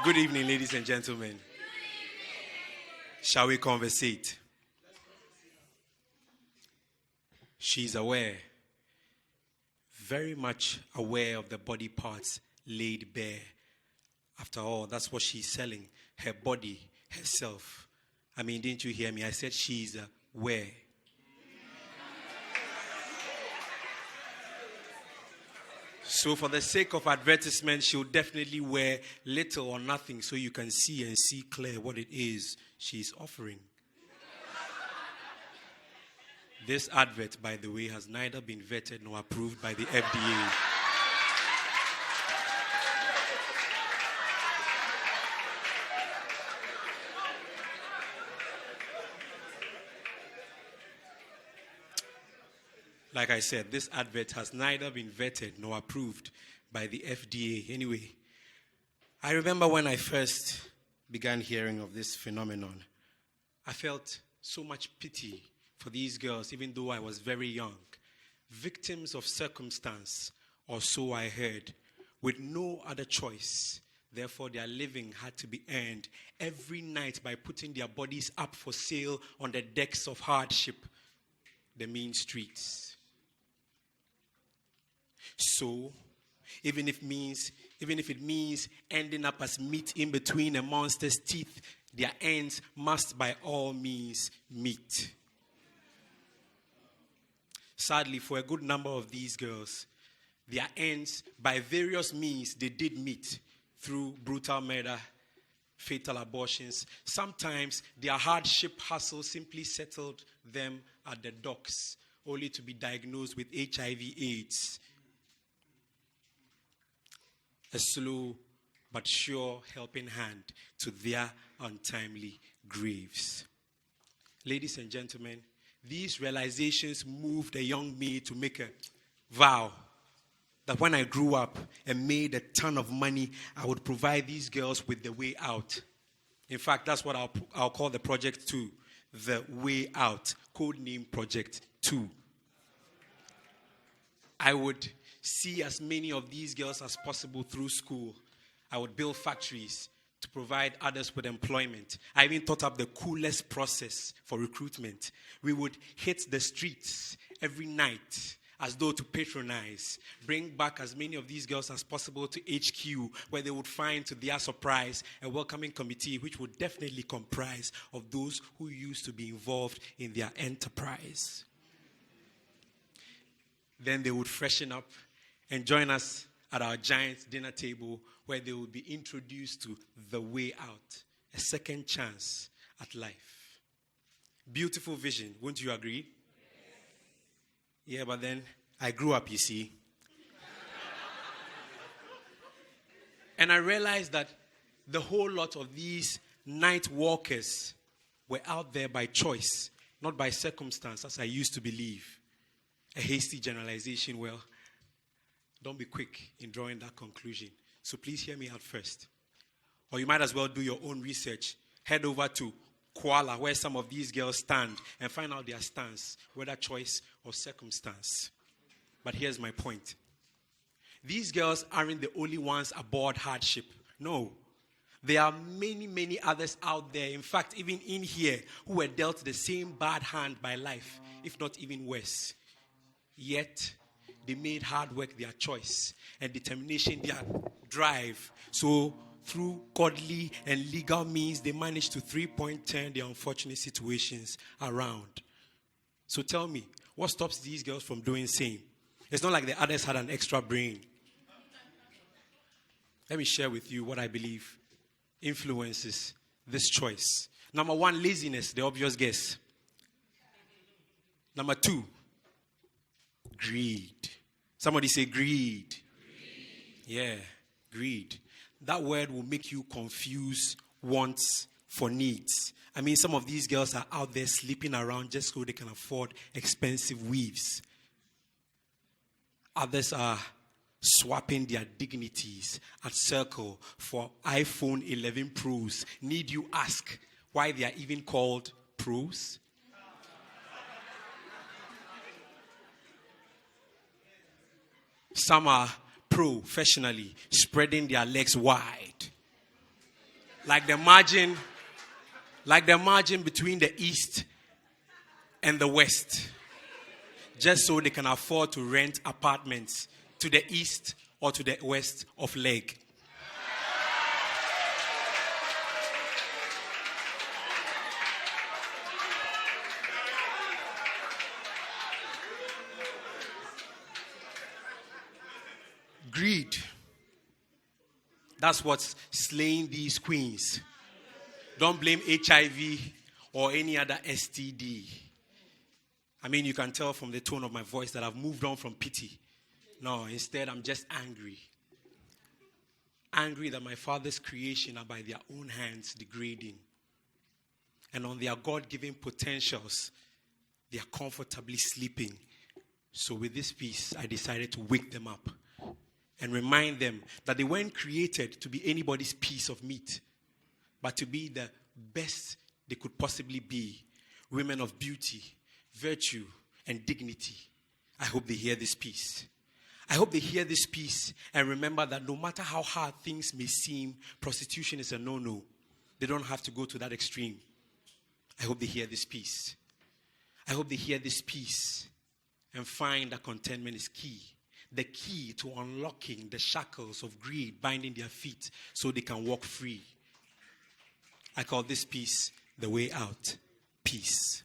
Good evening, ladies and gentlemen. Shall we conversate? She's aware, very much aware of the body parts laid bare. After all, that's what she's selling, her body, herself. I mean, didn't you hear me? I said she's aware. So for the sake of advertisement, she'll definitely wear little or nothing so you can see clear what it is she's offering. This advert, by the way, has neither been vetted nor approved by the FDA. Like I said, this advert has neither been vetted nor approved by the FDA. Anyway, I remember when I first began hearing of this phenomenon, I felt so much pity for these girls, even though I was very young. Victims of circumstance, or so I heard, with no other choice. Therefore, their living had to be earned every night by putting their bodies up for sale on the decks of hardship, the mean streets. So, even if it means ending up as meat in between a monster's teeth, their ends must by all means meet. Sadly, for a good number of these girls, their ends, by various means, they did meet through brutal murder, fatal abortions. Sometimes their hardship hustle simply settled them at the docks, only to be diagnosed with HIV/AIDS. A slow but sure helping hand to their untimely graves. Ladies and gentlemen, these realizations moved a young me to make a vow that when I grew up and made a ton of money, I would provide these girls with the way out. In fact, that's what I'll call the Project 2, the way out, codename Project 2. I would see as many of these girls as possible through school. I would build factories to provide others with employment. I even thought up the coolest process for recruitment. We would hit the streets every night as though to patronize, bring back as many of these girls as possible to HQ, where they would find, to their surprise, a welcoming committee which would definitely comprise of those who used to be involved in their enterprise. Then they would freshen up and join us at our Gents dinner table, where they would be introduced to the way out, a second chance at life. Beautiful vision, wouldn't you agree? Yeah, but then I grew up, you see. And I realized that the whole lot of these night walkers were out there by choice, not by circumstance, as I used to believe. A hasty generalization, well, don't be quick in drawing that conclusion. So please hear me out first. Or you might as well do your own research. Head over to Kuala, where some of these girls stand, and find out their stance, whether choice or circumstance. But here's my point. These girls aren't the only ones aboard hardship. No. There are many, many others out there, in fact, even in here, who were dealt the same bad hand by life, if not even worse. Yet, they made hard work their choice and determination their drive. So, through godly and legal means, they managed to 3-point turn their unfortunate situations around. So tell me, what stops these girls from doing the same? It's not like the others had an extra brain. Let me share with you what I believe influences this choice. Number one, laziness, the obvious guess. Number two, greed. Somebody say greed. Yeah, greed. That word will make you confuse wants for needs. I mean, some of these girls are out there sleeping around just so they can afford expensive weaves. Others are swapping their dignities at Circle for iPhone 11 Pros. Need you ask why they are even called Pros? Some are professionally spreading their legs wide. like the margin between the east and the west, just so they can afford to rent apartments to the east or to the west of Leg. Greed. That's what's slaying these queens. Don't blame HIV or any other STD. I mean, you can tell from the tone of my voice that I've moved on from pity. No, instead, I'm just angry. Angry that my father's creation are by their own hands degrading. And on their God-given potentials, they are comfortably sleeping. So with this piece, I decided to wake them up and remind them that they weren't created to be anybody's piece of meat, but to be the best they could possibly be. Women of beauty, virtue, and dignity. I hope they hear this piece. I hope they hear this piece and remember that no matter how hard things may seem, prostitution is a no-no. They don't have to go to that extreme. I hope they hear this piece. I hope they hear this piece and find that contentment is key. The key to unlocking the shackles of greed binding their feet so they can walk free. I call this piece The Way Out. Peace.